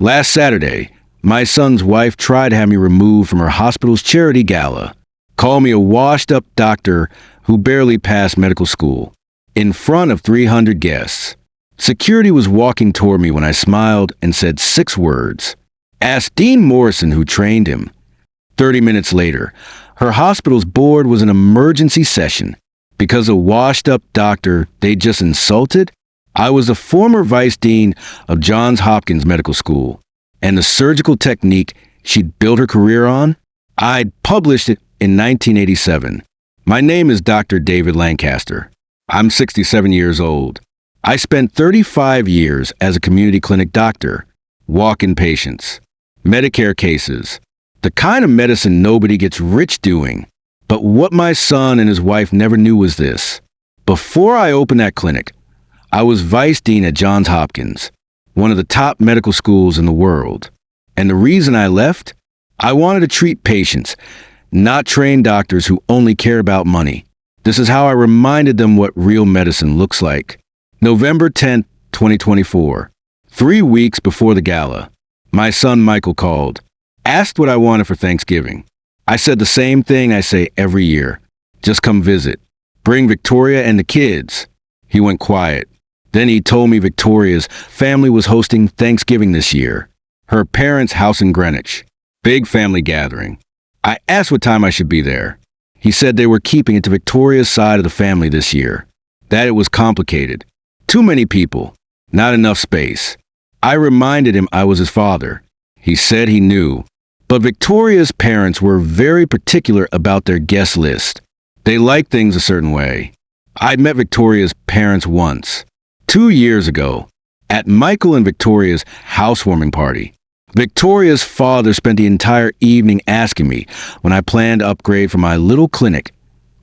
Last Saturday, my son's wife tried to have me removed from her hospital's charity gala. Call me a washed-up doctor who barely passed medical school. In front of 300 guests. Security was walking toward me when I smiled and said 6 words. Ask Dean Morrison who trained him. 30 minutes later, her hospital's board was an emergency session. Because a washed-up doctor they just insulted? I was a former vice dean of Johns Hopkins Medical School, and the surgical technique she'd built her career on? I'd published it in 1987. My name is Dr. David Lancaster. I'm 67 years old. I spent 35 years as a community clinic doctor, walk-in patients, Medicare cases, the kind of medicine nobody gets rich doing. But what my son and his wife never knew was this. Before I opened that clinic, I was vice dean at Johns Hopkins, one of the top medical schools in the world. And the reason I left? I wanted to treat patients, not train doctors who only care about money. This is how I reminded them what real medicine looks like. November 10th, 2024. 3 weeks before the gala, my son Michael called, asked what I wanted for Thanksgiving. I said the same thing I say every year. Just come visit. Bring Victoria and the kids. He went quiet. Then he told me Victoria's family was hosting Thanksgiving this year. Her parents' house in Greenwich. Big family gathering. I asked what time I should be there. He said they were keeping it to Victoria's side of the family this year. That it was complicated. Too many people. Not enough space. I reminded him I was his father. He said he knew. But Victoria's parents were very particular about their guest list. They liked things a certain way. I'd met Victoria's parents once, 2 years ago, at Michael and Victoria's housewarming party. Victoria's father spent the entire evening asking me when I planned to upgrade from my little clinic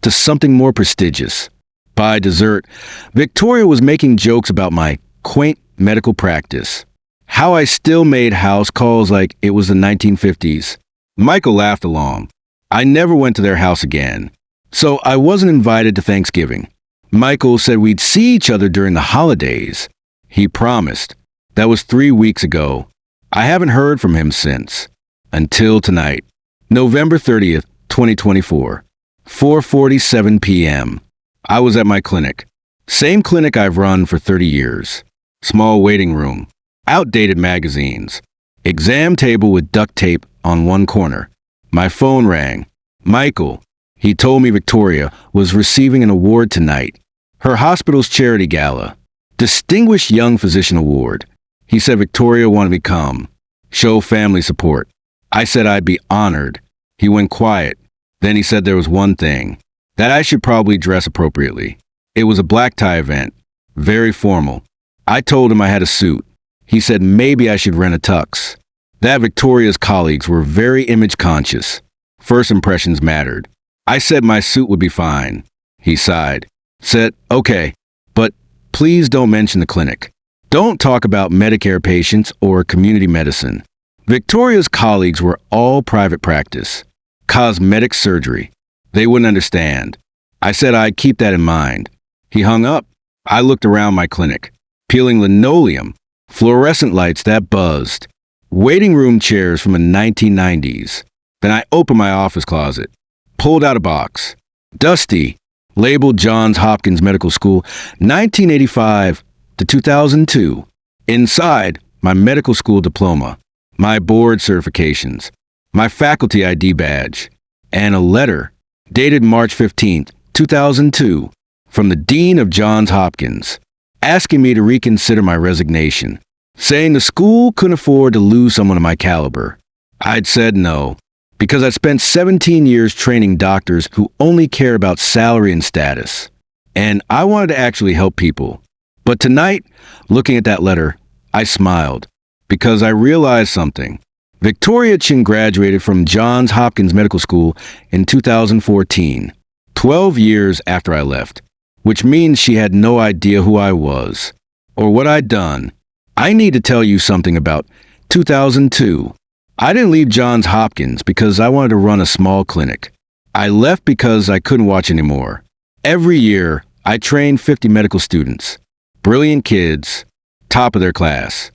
to something more prestigious. By dessert, Victoria was making jokes about my quaint medical practice. How I still made house calls like it was the 1950s. Michael laughed along. I never went to their house again. So I wasn't invited to Thanksgiving. Michael said we'd see each other during the holidays. He promised. That was 3 weeks ago. I haven't heard from him since. Until tonight. November 30th, 2024. 4:47 p.m. I was at my clinic. Same clinic I've run for 30 years. Small waiting room. Outdated magazines. Exam table with duct tape on one corner. My phone rang. Michael. He told me Victoria was receiving an award tonight. Her hospital's charity gala. Distinguished Young Physician Award. He said Victoria wanted me to come. Show family support. I said I'd be honored. He went quiet. Then he said there was one thing. That I should probably dress appropriately. It was a black tie event. Very formal. I told him I had a suit. He said maybe I should rent a tux. That Victoria's colleagues were very image conscious. First impressions mattered. I said my suit would be fine. He sighed. Said, okay, but please don't mention the clinic. Don't talk about Medicare patients or community medicine. Victoria's colleagues were all private practice. Cosmetic surgery. They wouldn't understand. I said I'd keep that in mind. He hung up. I looked around my clinic. Peeling linoleum. Fluorescent lights that buzzed. Waiting room chairs from the 1990s. Then I opened my office closet. Pulled out a box. Dusty. Labeled Johns Hopkins Medical School, 1985 to 2002. Inside, my medical school diploma, my board certifications, my faculty ID badge, and a letter dated March 15th, 2002, from the Dean of Johns Hopkins, asking me to reconsider my resignation, saying the school couldn't afford to lose someone of my caliber. I'd said no, because I'd spent 17 years training doctors who only care about salary and status. And I wanted to actually help people. But tonight, looking at that letter, I smiled, because I realized something. Victoria Chen graduated from Johns Hopkins Medical School in 2014, 12 years after I left, which means she had no idea who I was, or what I'd done. I need to tell you something about 2002. I didn't leave Johns Hopkins because I wanted to run a small clinic. I left because I couldn't watch anymore. Every year, I trained 50 medical students. Brilliant kids, top of their class.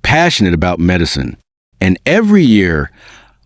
passionate about medicine. And every year,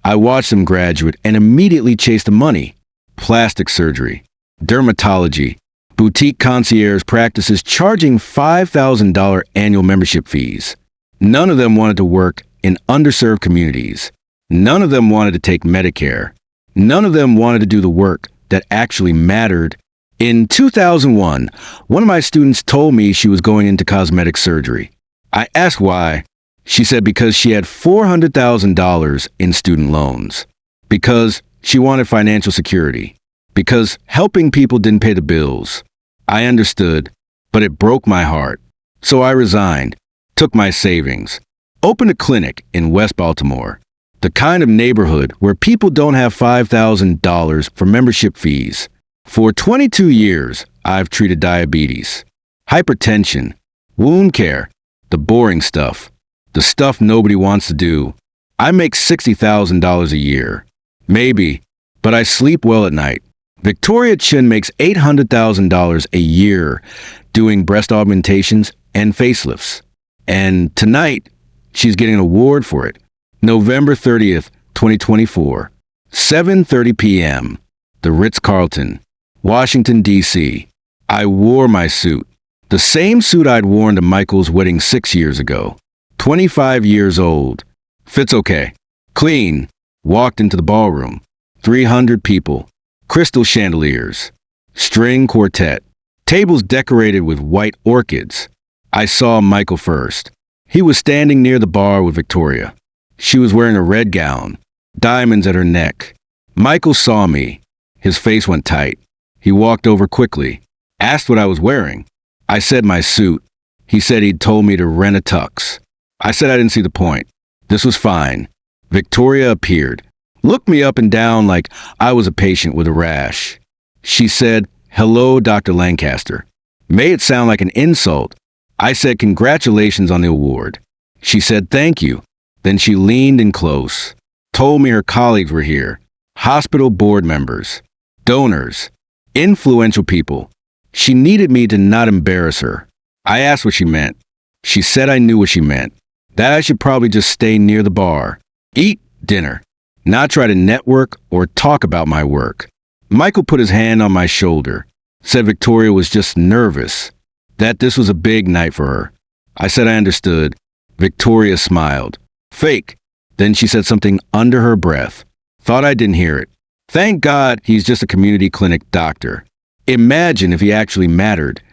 I watched them graduate and immediately chase the money. Plastic surgery, dermatology, boutique concierge practices charging $5,000 annual membership fees. None of them wanted to work in underserved communities. None of them wanted to take Medicare. None of them wanted to do the work that actually mattered. In 2001, one of my students told me she was going into cosmetic surgery. I asked why. She said because she had $400,000 in student loans. Because she wanted financial security. Because helping people didn't pay the bills. I understood, but it broke my heart. So I resigned, took my savings, opened a clinic in West Baltimore, the kind of neighborhood where people don't have $5,000 for membership fees. For 22 years, I've treated diabetes, hypertension, wound care, the boring stuff, the stuff nobody wants to do. I make $60,000 a year. Maybe, but I sleep well at night. Victoria Chen makes $800,000 a year doing breast augmentations and facelifts. And tonight, she's getting an award for it. November 30th, 2024, 7:30 p.m., the Ritz-Carlton, Washington, D.C. I wore my suit, the same suit I'd worn to Michael's wedding 6 years ago. 25 years old. Fits okay. Clean. Walked into the ballroom. 300 people. Crystal chandeliers. String quartet. Tables decorated with white orchids. I saw Michael first. He was standing near the bar with Victoria. She was wearing a red gown, diamonds at her neck. Michael saw me. His face went tight. He walked over quickly, asked what I was wearing. I said my suit. He said he'd told me to rent a tux. I said I didn't see the point. This was fine. Victoria appeared, looked me up and down like I was a patient with a rash. She said, "Hello, Dr. Lancaster." Made it sound like an insult. I said congratulations on the award. She said thank you. Then she leaned in close, told me her colleagues were here, hospital board members, donors, influential people. She needed me to not embarrass her. I asked what she meant. She said I knew what she meant, that I should probably just stay near the bar, eat dinner, not try to network or talk about my work. Michael put his hand on my shoulder, said Victoria was just nervous, that this was a big night for her. I said I understood. Victoria smiled. Fake. Then she said something under her breath. Thought I didn't hear it. Thank God he's just a community clinic doctor. Imagine if he actually mattered.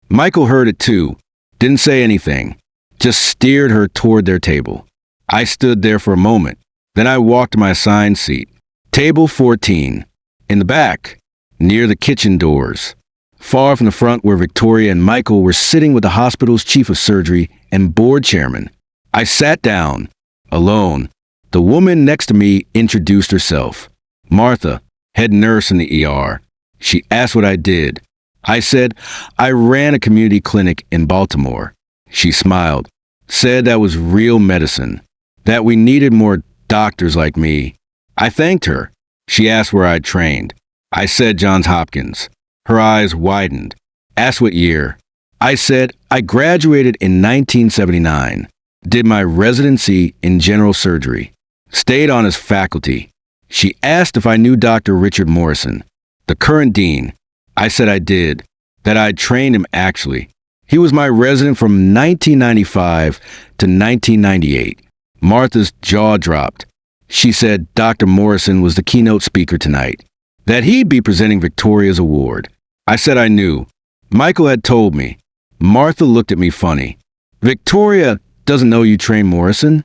Michael heard it too. Didn't say anything. Just steered her toward their table. I stood there for a moment. Then I walked to my assigned seat. Table 14. In the back, near the kitchen doors. Far from the front where Victoria and Michael were sitting with the hospital's chief of surgery and board chairman. I sat down, alone. The woman next to me introduced herself. Martha, head nurse in the ER. She asked what I did. I said, I ran a community clinic in Baltimore. She smiled, said that was real medicine, that we needed more doctors like me. I thanked her. She asked where I'd trained. I said Johns Hopkins. Her eyes widened. Asked what year. I said I graduated in 1979. Did my residency in general surgery. Stayed on as faculty. She asked if I knew Dr. Richard Morrison, the current dean. I said I did, that I'd trained him actually. He was my resident from 1995 to 1998. Martha's jaw dropped. She said Dr. Morrison was the keynote speaker tonight, that he'd be presenting Victoria's award. I said I knew. Michael had told me. Martha looked at me funny. Victoria doesn't know you trained Morrison?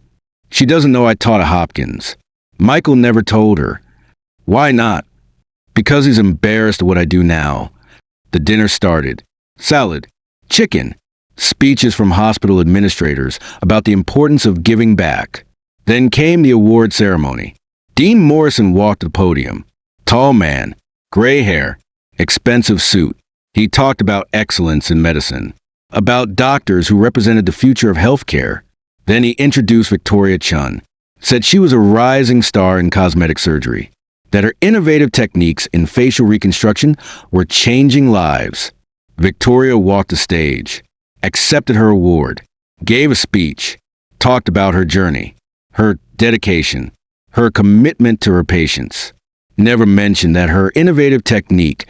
She doesn't know I taught at Hopkins. Michael never told her. Why not? Because he's embarrassed of what I do now. The dinner started. Salad, chicken, speeches from hospital administrators about the importance of giving back. Then came the award ceremony. Dean Morrison walked the podium. Tall man, gray hair, expensive suit. He talked about excellence in medicine, about doctors who represented the future of healthcare. Then he introduced Victoria Chen, said she was a rising star in cosmetic surgery, that her innovative techniques in facial reconstruction were changing lives. Victoria walked the stage, accepted her award, gave a speech, talked about her journey, her dedication, her commitment to her patients. Never mentioned that her innovative technique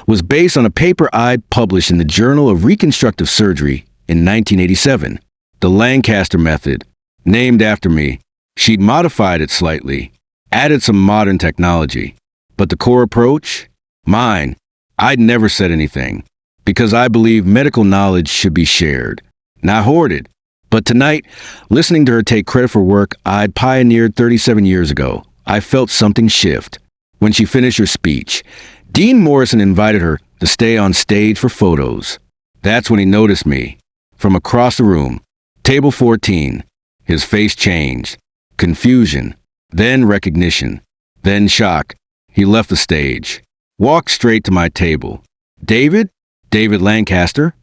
was based on a paper I'd published in the Journal of Reconstructive Surgery in 1987, the Lancaster method, named after me. She'd modified it slightly, added some modern technology. But the core approach? Mine. I'd never said anything, because I believe medical knowledge should be shared, not hoarded. But tonight, listening to her take credit for work I'd pioneered 37 years ago, I felt something shift. When she finished her speech, Dean Morrison invited her to stay on stage for photos. That's when he noticed me. From across the room, table 14, his face changed. Confusion, then recognition, then shock. He left the stage, walked straight to my table. David? David Lancaster?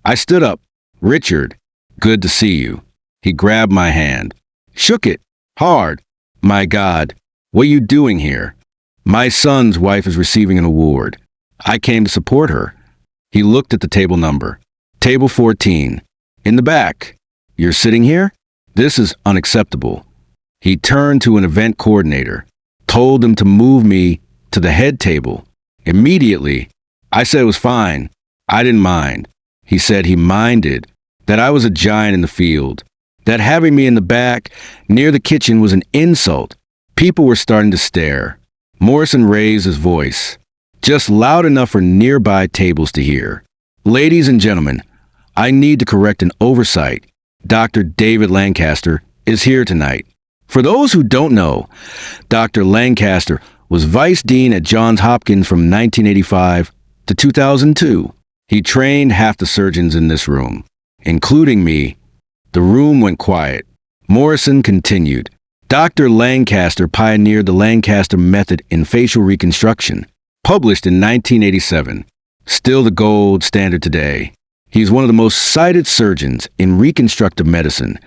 I stood up. Richard, good to see you. He grabbed my hand, shook it, hard. My God, what are you doing here? My son's wife is receiving an award. I came to support her. He looked at the table number. Table 14. In the back. You're sitting here? This is unacceptable. He turned to an event coordinator, told him to move me to the head table. Immediately, I said it was fine. I didn't mind. He said he minded, that I was a giant in the field, that having me in the back near the kitchen was an insult. People were starting to stare. Morrison raised his voice, just loud enough for nearby tables to hear. Ladies and gentlemen, I need to correct an oversight. Dr. David Lancaster is here tonight. For those who don't know, Dr. Lancaster was Vice Dean at Johns Hopkins from 1985 to 2002. He trained half the surgeons in this room, including me. The room went quiet. Morrison continued. Dr. Lancaster pioneered the Lancaster method in facial reconstruction, published in 1987. Still the gold standard today. He's one of the most cited surgeons in reconstructive medicine.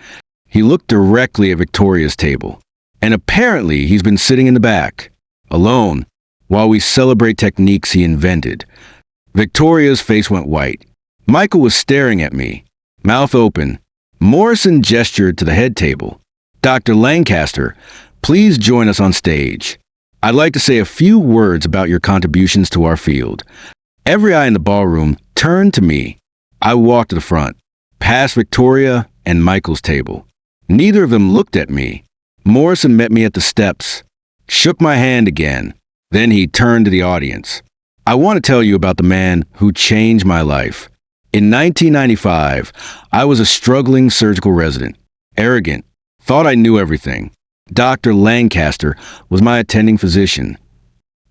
He looked directly at Victoria's table, and apparently he's been sitting in the back, alone, while we celebrate techniques he invented. Victoria's face went white. Michael was staring at me, mouth open. Morrison gestured to the head table. Dr. Lancaster, please join us on stage. I'd like to say a few words about your contributions to our field. Every eye in the ballroom turned to me. I walked to the front, past Victoria and Michael's table. Neither of them looked at me. Morrison met me at the steps, shook my hand again. Then he turned to the audience. I want to tell you about the man who changed my life. In 1995, I was a struggling surgical resident, arrogant, thought I knew everything. Dr. Lancaster was my attending physician.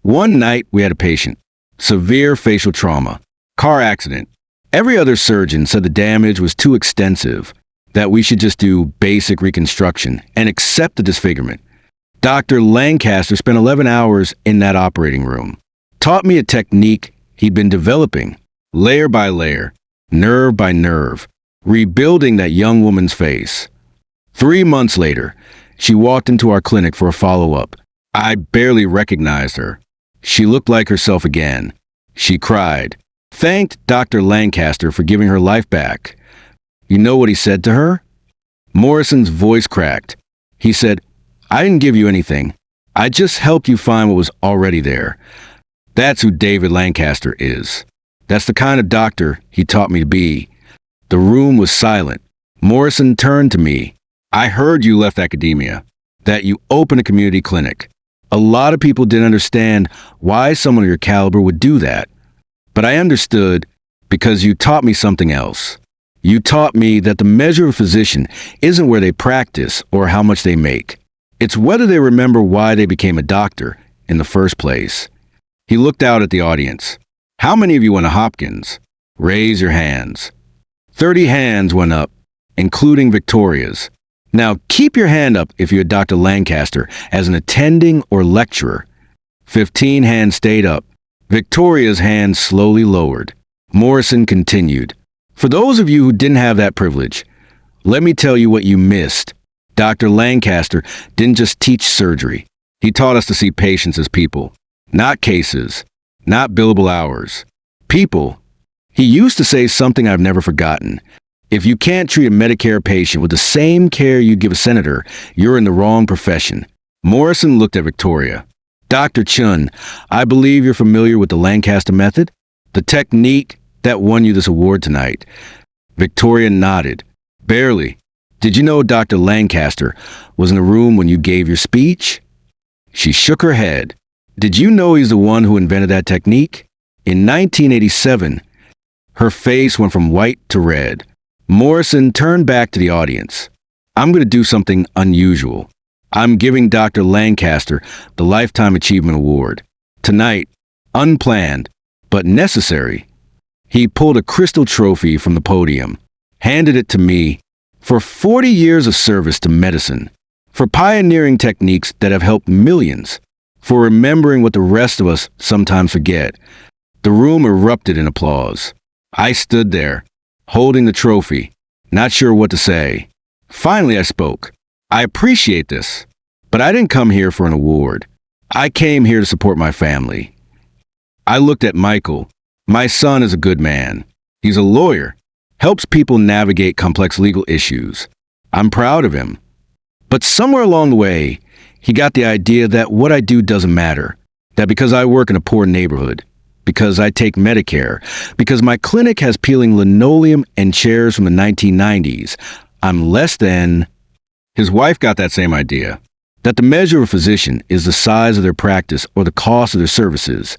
One night we had a patient, severe facial trauma, car accident. Every other surgeon said the damage was too extensive, that we should just do basic reconstruction and accept the disfigurement. Dr. Lancaster spent 11 hours in that operating room, taught me a technique he'd been developing, layer by layer, nerve by nerve, rebuilding that young woman's face. 3 months later, she walked into our clinic for a follow-up. I barely recognized her. She looked like herself again. She cried, thanked Dr. Lancaster for giving her life back. You know what he said to her? Morrison's voice cracked. He said, I didn't give you anything. I just helped you find what was already there. That's who David Lancaster is. That's the kind of doctor he taught me to be. The room was silent. Morrison turned to me. I heard you left academia, that you opened a community clinic. A lot of people didn't understand why someone of your caliber would do that. But I understood because you taught me something else. You taught me that the measure of a physician isn't where they practice or how much they make. It's whether they remember why they became a doctor in the first place. He looked out at the audience. How many of you went to Hopkins? Raise your hands. 30 hands went up, including Victoria's. Now keep your hand up if you're Dr. Lancaster as an attending or lecturer. 15 hands stayed up. Victoria's hand slowly lowered. Morrison continued. For those of you who didn't have that privilege, let me tell you what you missed. Dr. Lancaster didn't just teach surgery. He taught us to see patients as people, not cases, not billable hours. People. He used to say something I've never forgotten. If you can't treat a Medicare patient with the same care you'd give a senator, you're in the wrong profession. Morrison looked at Victoria. Dr. Chen, I believe you're familiar with the Lancaster method? The technique that won you this award tonight. Victoria nodded. Barely. Did you know Dr. Lancaster was in the room when you gave your speech? She shook her head. Did you know he's the one who invented that technique? In 1987, her face went from white to red. Morrison turned back to the audience. I'm going to do something unusual. I'm giving Dr. Lancaster the Lifetime Achievement Award. Tonight, unplanned, but necessary. He pulled a crystal trophy from the podium, handed it to me, for 40 years of service to medicine, for pioneering techniques that have helped millions, for remembering what the rest of us sometimes forget. The room erupted in applause. I stood there, holding the trophy, not sure what to say. Finally, I spoke. I appreciate this, but I didn't come here for an award. I came here to support my family. I looked at Michael. My son is a good man. He's a lawyer, helps people navigate complex legal issues. I'm proud of him. But somewhere along the way, he got the idea that what I do doesn't matter, that because I work in a poor neighborhood, because I take Medicare, because my clinic has peeling linoleum and chairs from the 1990s, I'm less than. His wife got that same idea, that the measure of a physician is the size of their practice or the cost of their services.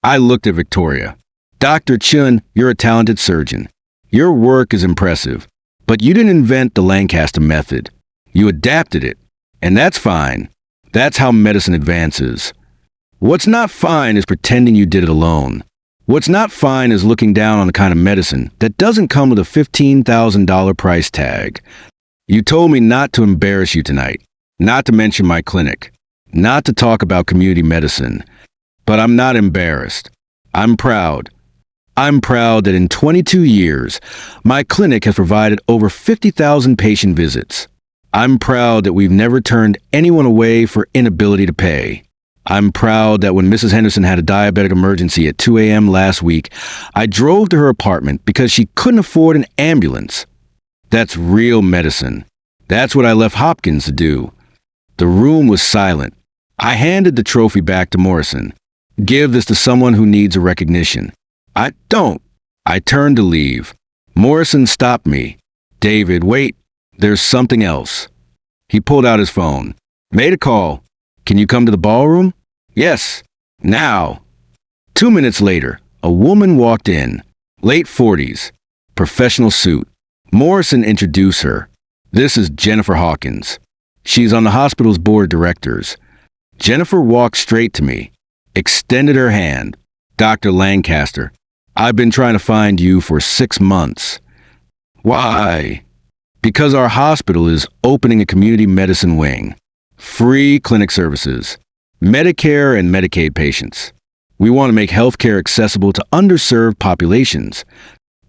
I looked at Victoria. Dr. Chen, you're a talented surgeon. Your work is impressive, but you didn't invent the Lancaster method. You adapted it, and that's fine. That's how medicine advances. What's not fine is pretending you did it alone. What's not fine is looking down on the kind of medicine that doesn't come with a $15,000 price tag. You told me not to embarrass you tonight, not to mention my clinic, not to talk about community medicine. But I'm not embarrassed. I'm proud. I'm proud that in 22 years, my clinic has provided over 50,000 patient visits. I'm proud that we've never turned anyone away for inability to pay. I'm proud that when Mrs. Henderson had a diabetic emergency at 2 a.m. last week, I drove to her apartment because she couldn't afford an ambulance. That's real medicine. That's what I left Hopkins to do. The room was silent. I handed the trophy back to Morrison. Give this to someone who needs a recognition. I don't. I turned to leave. Morrison stopped me. David, wait. There's something else. He pulled out his phone. Made a call. Can you come to the ballroom? Yes. Now. 2 minutes later, a woman walked in. Late 40s. Professional suit. Morrison introduced her. This is Jennifer Hopkins. She's on the hospital's board of directors. Jennifer walked straight to me, extended her hand. Dr. Lancaster, I've been trying to find you for 6 months. Why? Because our hospital is opening a community medicine wing. Free clinic services. Medicare and Medicaid patients. We want to make healthcare accessible to underserved populations.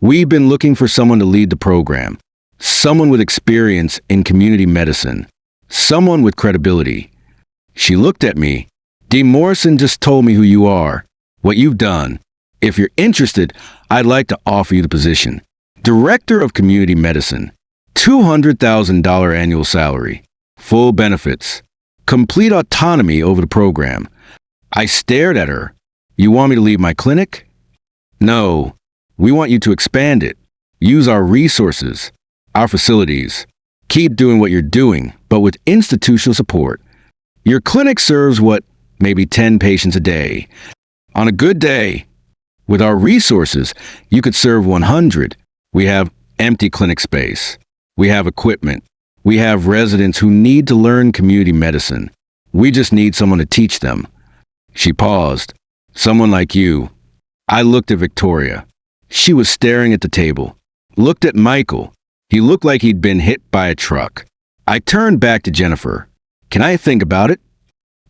We've been looking for someone to lead the program. Someone with experience in community medicine. Someone with credibility. She looked at me. D. Morrison just told me who you are, what you've done. If you're interested, I'd like to offer you the position. Director of Community Medicine. $200,000 annual salary. Full benefits. Complete autonomy over the program. I stared at her. You want me to leave my clinic? No. We want you to expand it. Use our resources, our facilities. Keep doing what you're doing, but with institutional support. Your clinic serves maybe 10 patients a day. On a good day, with our resources, you could serve 100. We have empty clinic space. We have equipment. We have residents who need to learn community medicine. We just need someone to teach them. She paused. Someone like you. I looked at Victoria. She was staring at the table. Looked at Michael. He looked like he'd been hit by a truck. I turned back to Jennifer. Can I think about it?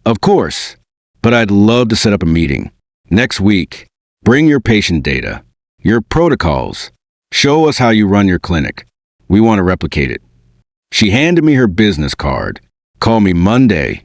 Of course. But I'd love to set up a meeting. Next week. Bring your patient data. Your protocols. Show us how you run your clinic. We want to replicate it. She handed me her business card. Call me Monday,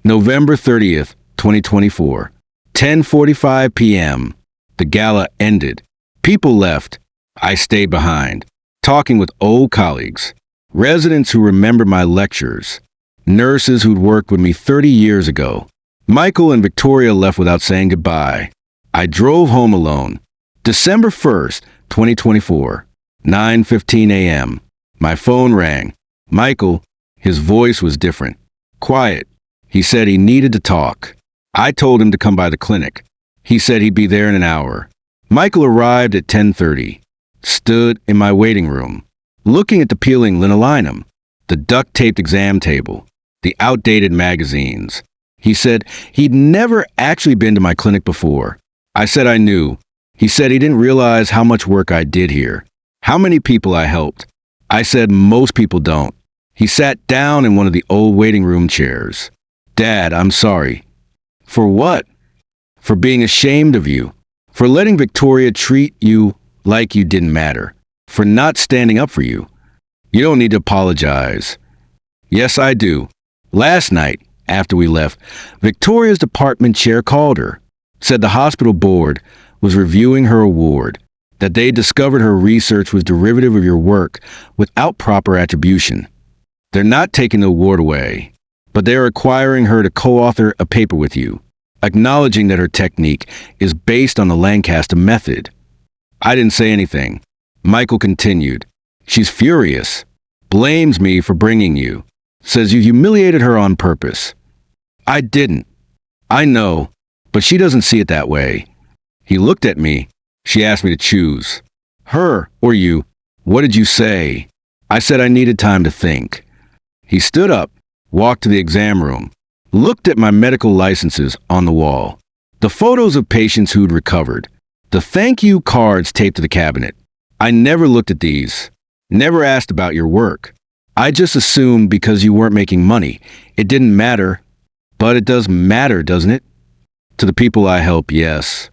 November 30th, 2024. 10:45 p.m. The gala ended. People left. I stayed behind. talking with old colleagues, residents who remember my lectures, nurses who'd worked with me 30 years ago. Michael and Victoria left without saying goodbye. I drove home alone. December 1st, 2024, 9:15 a.m. My phone rang. Michael, his voice was different. Quiet. He said he needed to talk. I told him to come by the clinic. He said he'd be there in an hour. Michael arrived at 10:30. Stood in my waiting room, looking at the peeling linoleum, the duct-taped exam table, the outdated magazines. He said he'd never actually been to my clinic before. I said I knew. He said he didn't realize how much work I did here, how many people I helped. I said most people don't. He sat down in one of the old waiting room chairs. Dad, I'm sorry. For what? For being ashamed of you. For letting Victoria treat you like you didn't matter. For not standing up for you. You don't need to apologize. Yes, I do. Last night, after we left, Victoria's department chair called her, said the hospital board was reviewing her award, that they discovered her research was derivative of your work without proper attribution. They're not taking the award away, but they're requiring her to co-author a paper with you, acknowledging that her technique is based on the Lancaster method. I didn't say anything. Michael continued. She's furious, blames me for bringing you, says you humiliated her on purpose. I didn't. I know, but she doesn't see it that way. He looked at me. She asked me to choose. Her or you. What did you say? I said I needed time to think. He stood up, walked to the exam room, looked at my medical licenses on the wall, the photos of patients who'd recovered, the thank you cards taped to the cabinet. I never looked at these, never asked about your work. I just assumed because you weren't making money, it didn't matter. But it does matter, doesn't it? To the people I help, yes.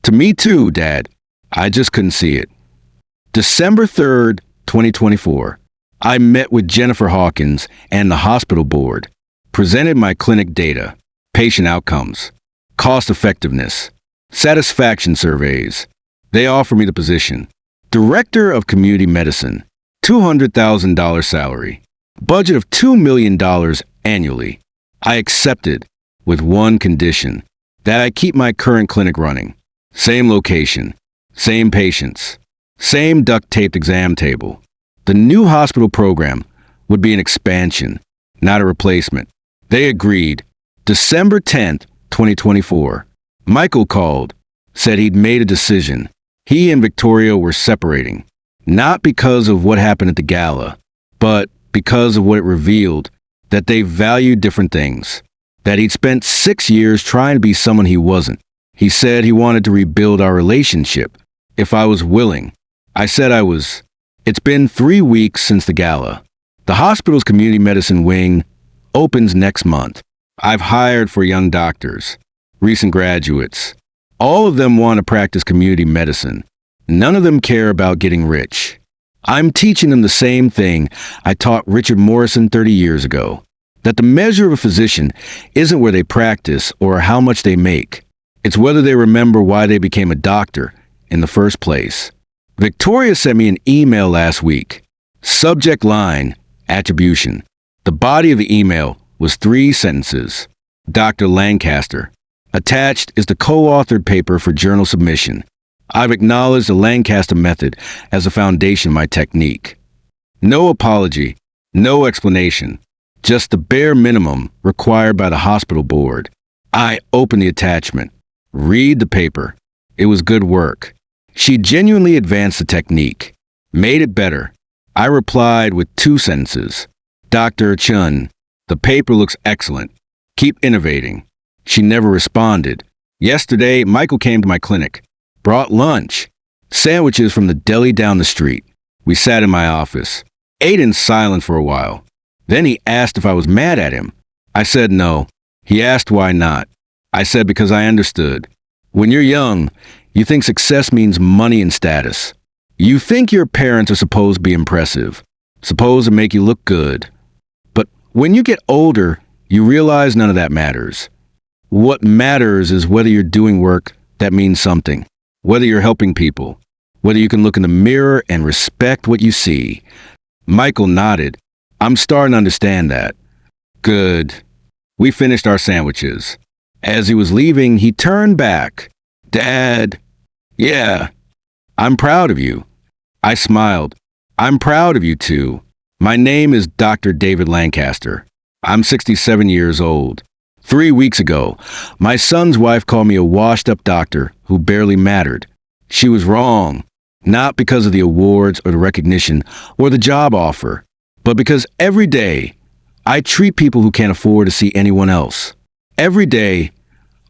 To me too, Dad. I just couldn't see it. December 3rd, 2024. I met with Jennifer Hopkins and the hospital board, presented my clinic data, patient outcomes, cost effectiveness, satisfaction surveys. They offered me the position. Director of Community Medicine, $200,000 salary, budget of $2 million annually. I accepted with one condition, that I keep my current clinic running. Same location, same patients, same duct-taped exam table. The new hospital program would be an expansion, not a replacement. They agreed. December 10th, 2024. Michael called, said he'd made a decision. He and Victoria were separating, not because of what happened at the gala, but because of what it revealed, that they valued different things, that he'd spent 6 years trying to be someone he wasn't. He said he wanted to rebuild our relationship, if I was willing. I said I was. It's been 3 weeks since the gala. The hospital's community medicine wing opens next month. I've hired for young doctors, recent graduates. All of them want to practice community medicine. None of them care about getting rich. I'm teaching them the same thing I taught Richard Morrison 30 years ago, that the measure of a physician isn't where they practice or how much they make. It's whether they remember why they became a doctor in the first place. Victoria sent me an email last week. Subject line, attribution. The body of the email was 3 sentences. Dr. Lancaster. Attached is the co-authored paper for journal submission. I've acknowledged the Lancaster method as a foundation of my technique. No apology, no explanation, just the bare minimum required by the hospital board. I open the attachment, read the paper. It was good work. She genuinely advanced the technique, made it better. I replied with 2 sentences. Dr. Chen, the paper looks excellent. Keep innovating. She never responded. Yesterday, Michael came to my clinic, brought lunch, sandwiches from the deli down the street. We sat in my office, ate in silence for a while. Then he asked if I was mad at him. I said no. He asked why not. I said because I understood. When you're young, you think success means money and status. You think your parents are supposed to be impressive, supposed to make you look good. But when you get older, you realize none of that matters. What matters is whether you're doing work that means something, whether you're helping people, Whether you can look in the mirror and respect what you see. Michael nodded. I'm starting to understand that. Good. We finished our sandwiches. As he was leaving, he turned back. Dad. Yeah. I'm proud of you. I smiled. I'm proud of you too. My name is Dr. David Lancaster. I'm 67 years old. 3 weeks ago, my son's wife called me a washed-up doctor who barely mattered. She was wrong, not because of the awards or the recognition or the job offer, but because every day I treat people who can't afford to see anyone else. Every day,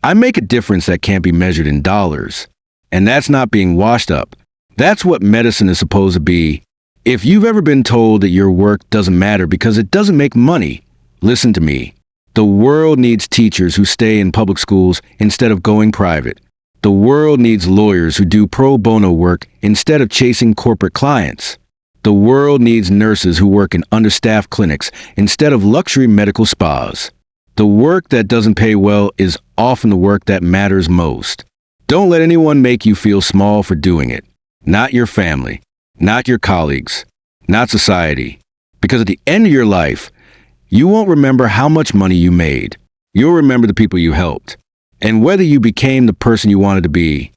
I make a difference that can't be measured in dollars. And that's not being washed up. That's what medicine is supposed to be. If you've ever been told that your work doesn't matter because it doesn't make money, listen to me. The world needs teachers who stay in public schools instead of going private. The world needs lawyers who do pro bono work instead of chasing corporate clients. The world needs nurses who work in understaffed clinics instead of luxury medical spas. The work that doesn't pay well is often the work that matters most. Don't let anyone make you feel small for doing it. Not your family, not your colleagues, not society. Because at the end of your life, you won't remember how much money you made. You'll remember the people you helped. And whether you became the person you wanted to be,